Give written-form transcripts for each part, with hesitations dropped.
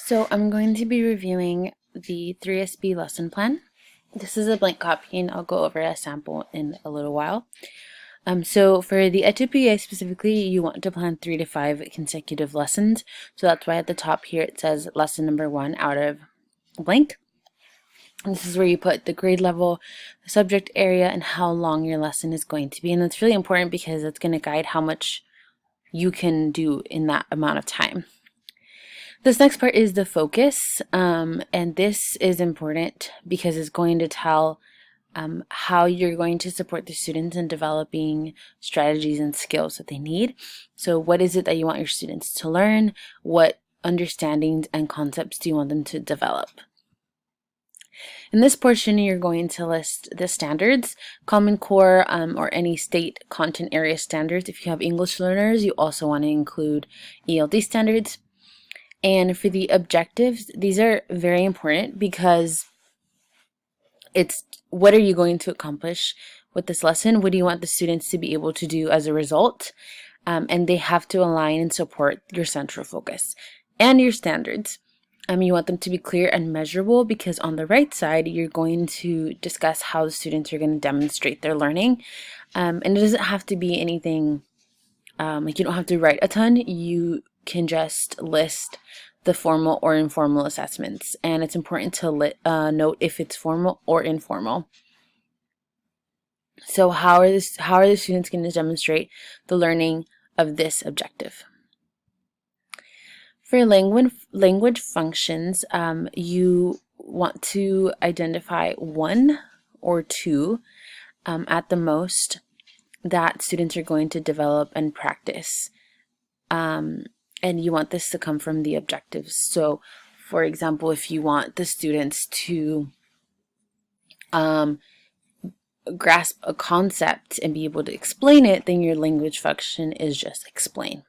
So I'm going to be reviewing the 3SB lesson plan. This is a blank copy and I'll go over a sample in a little while. So for the ETUPA specifically, you want to plan 3 to 5 consecutive lessons. So that's why at the top here it says lesson number 1 out of blank. And this is where you put the grade level, the subject area, and how long your lesson is going to be. And that's really important because it's going to guide how much you can do in that amount of time. This next part is the focus, and this is important because it's going to tell how you're going to support the students in developing strategies and skills that they need. So what is it that you want your students to learn? What understandings and concepts do you want them to develop? In this portion, you're going to list the standards, Common Core, or any state content area standards. If you have English learners, you also want to include ELD standards. And for the objectives, these are very important because it's what are you going to accomplish with this lesson? What do you want the students to be able to do as a result? And they have to align and support your central focus and your standards. You want them to be clear and measurable because on the right side, you're going to discuss how the students are going to demonstrate their learning. And it doesn't have to be anything, like you don't have to write a ton. You can just list the formal or informal assessments, and it's important to note if it's formal or informal. So how are the students going to demonstrate the learning of this objective? For language functions, you want to identify 1 or 2 at the most that students are going to develop and practice. And you want this to come from the objectives. So, for example, if you want the students to grasp a concept and be able to explain it, then your language function is just explain.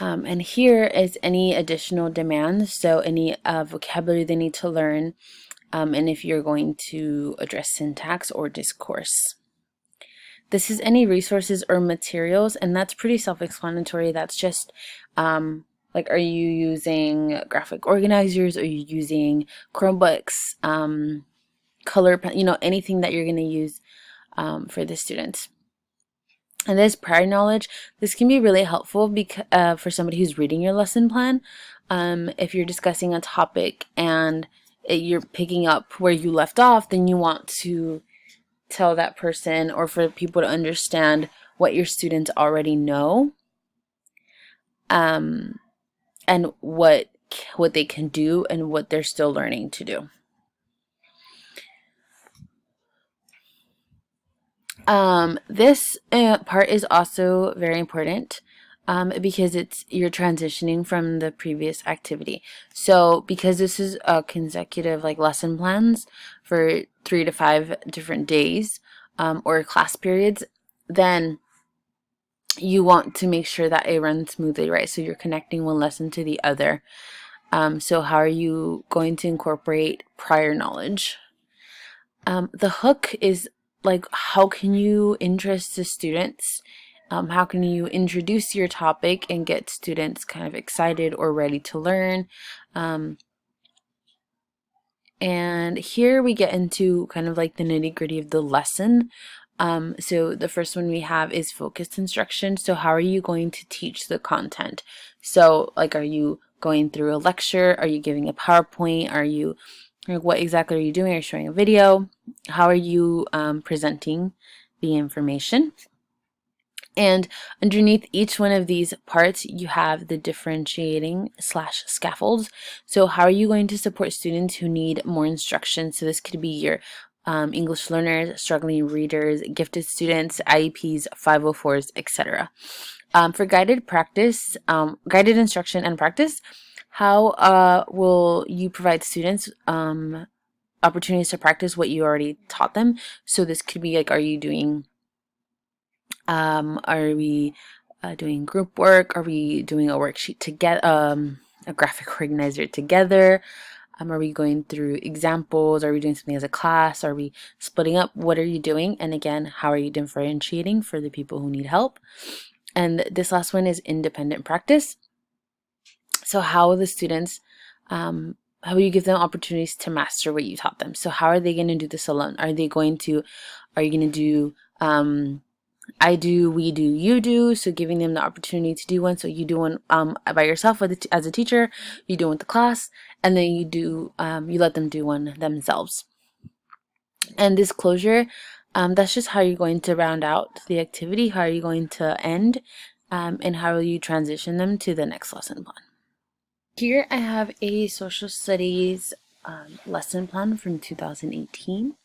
And here is any additional demands, so any vocabulary they need to learn, and if you're going to address syntax or discourse. This is any resources or materials, and that's pretty self-explanatory. That's just like, are you using graphic organizers? Are you using Chromebooks, color pen, anything that you're going to use for the students. And this prior knowledge, this can be really helpful because for somebody who's reading your lesson plan. If you're discussing a topic and you're picking up where you left off, then you want to tell that person or for people to understand what your students already know, and what they can do and what they're still learning to do. This part is also very important because you're transitioning from the previous activity. So because this is a consecutive lesson plans for 3 to 5 different days or class periods, then you want to make sure that it runs smoothly, right? So you're connecting one lesson to the other. So how are you going to incorporate prior knowledge? The hook is how can you interest the students? How can you introduce your topic and get students kind of excited or ready to learn? And here we get into kind of the nitty-gritty of the lesson. So the first one we have is focused instruction. So how are you going to teach the content? So are you going through a lecture? Are you giving a PowerPoint? Are you what exactly are you doing? Are you showing a video? How are you presenting the information? And underneath each one of these parts, you have the differentiating / scaffolds. So how are you going to support students who need more instruction? So this could be your English learners, struggling readers, gifted students, IEPs, 504s, etc. For guided practice, guided instruction and practice, how will you provide students opportunities to practice what you already taught them? So this could be are you doing are we doing group work? Are we doing a worksheet together, a graphic organizer together? Are we going through examples? Are we doing something as a class? Are we splitting up? What are you doing? And again, how are you differentiating for the people who need help? And this last one is independent practice. So how will the students how will you give them opportunities to master what you taught them? So how are they going to do this alone? Are you going to do I do, we do, you do? So giving them the opportunity to do one. So you do one by yourself as a teacher, you do one with the class, and then you let them do one themselves. And this closure, that's just how you're going to round out the activity, how are you going to end, and how will you transition them to the next lesson plan. Here I have a social studies lesson plan from 2018.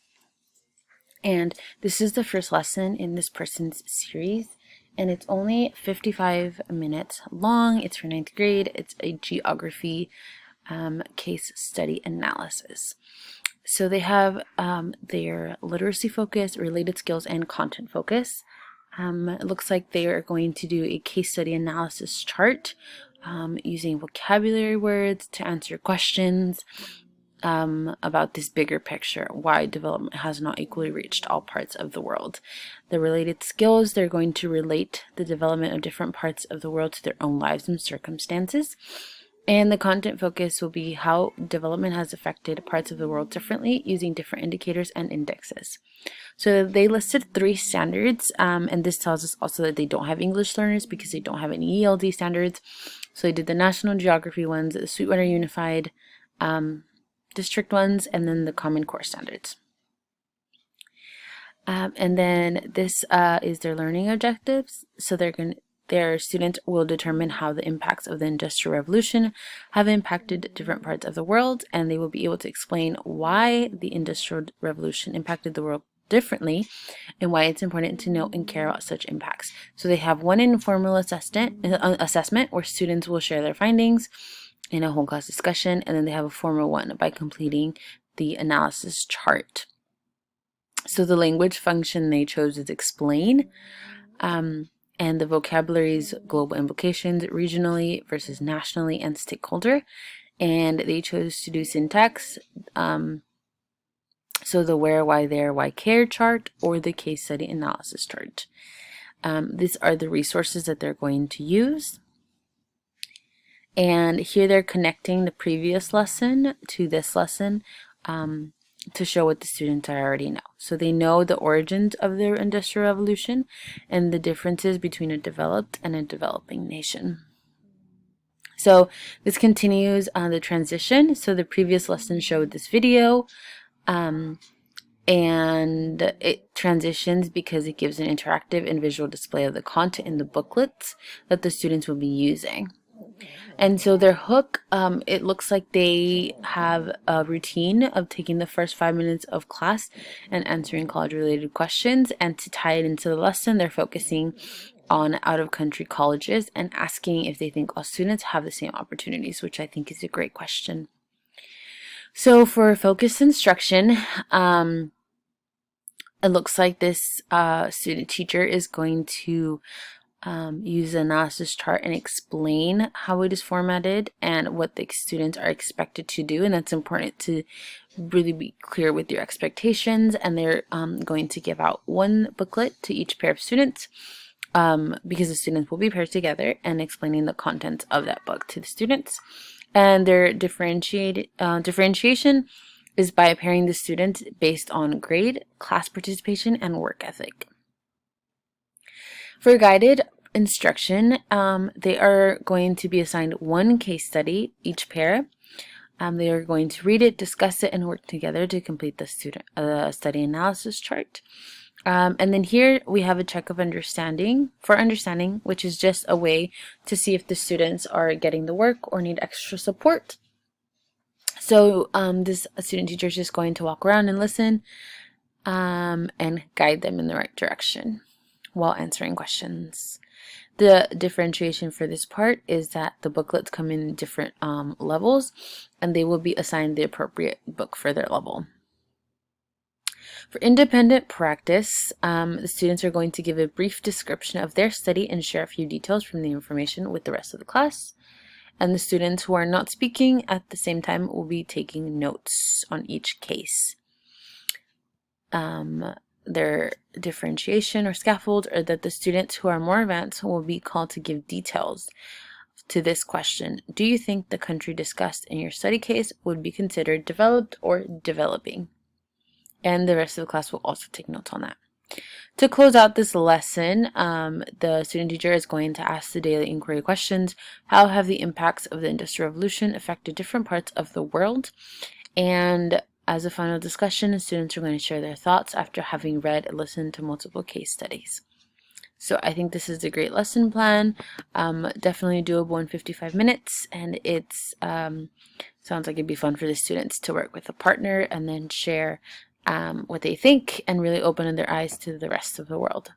And this is the first lesson in this person's series, and it's only 55 minutes long. It's for 9th grade. It's a geography case study analysis. So they have their literacy focus, related skills, and content focus. It looks like they are going to do a case study analysis chart using vocabulary words to answer questions about this bigger picture, why development has not equally reached all parts of the world. The related skills, they're going to relate the development of different parts of the world to their own lives and circumstances. And the content focus will be how development has affected parts of the world differently using different indicators and indexes. So they listed 3 standards, and this tells us also that they don't have English learners because they don't have any ELD standards. So they did the National Geography ones, the Sweetwater Unified District ones, and then the Common Core standards. And then this is their learning objectives. So their students will determine how the impacts of the Industrial Revolution have impacted different parts of the world, and they will be able to explain why the Industrial Revolution impacted the world differently and why it's important to note and care about such impacts. So they have one informal assessment where students will share their findings in a whole class discussion, and then they have a formal one by completing the analysis chart. So the language function they chose is explain, and the vocabulary's global implications, regionally versus nationally, and stakeholder. And they chose to do syntax, so the where, why, there, why, care chart, or the case study analysis chart. These are the resources that they're going to use. And here they're connecting the previous lesson to this lesson to show what the students already know. So they know the origins of the Industrial Revolution and the differences between a developed and a developing nation. So this continues on the transition. So the previous lesson showed this video, and it transitions because it gives an interactive and visual display of the content in the booklets that the students will be using. And so their hook, it looks like they have a routine of taking the first 5 minutes of class and answering college-related questions. And to tie it into the lesson, they're focusing on out-of-country colleges and asking if they think all students have the same opportunities, which I think is a great question. So for focused instruction, it looks like this student teacher is going to use the analysis chart and explain how it is formatted and what the students are expected to do. And that's important to really be clear with your expectations. And they're going to give out one booklet to each pair of students because the students will be paired together and explaining the contents of that book to the students. And their differentiation is by pairing the students based on grade, class participation, and work ethic. For guided instruction, they are going to be assigned one case study, each pair. They are going to read it, discuss it, and work together to complete the study analysis chart. And then here we have a check of understanding, which is just a way to see if the students are getting the work or need extra support. So this student teacher is just going to walk around and listen and guide them in the right direction while answering questions. The differentiation for this part is that the booklets come in different levels, and they will be assigned the appropriate book for their level. For independent practice, the students are going to give a brief description of their study and share a few details from the information with the rest of the class. And the students who are not speaking at the same time will be taking notes on each case. Their differentiation or scaffold are that the students who are more advanced will be called to give details to this question. Do you think the country discussed in your study case would be considered developed or developing? And the rest of the class will also take notes on that. To close out this lesson, the student teacher is going to ask the daily inquiry questions. How have the impacts of the Industrial Revolution affected different parts of the world? And as a final discussion, students are going to share their thoughts after having read and listened to multiple case studies. So I think this is a great lesson plan, definitely doable in 55 minutes, and it's sounds like it'd be fun for the students to work with a partner and then share what they think and really open their eyes to the rest of the world.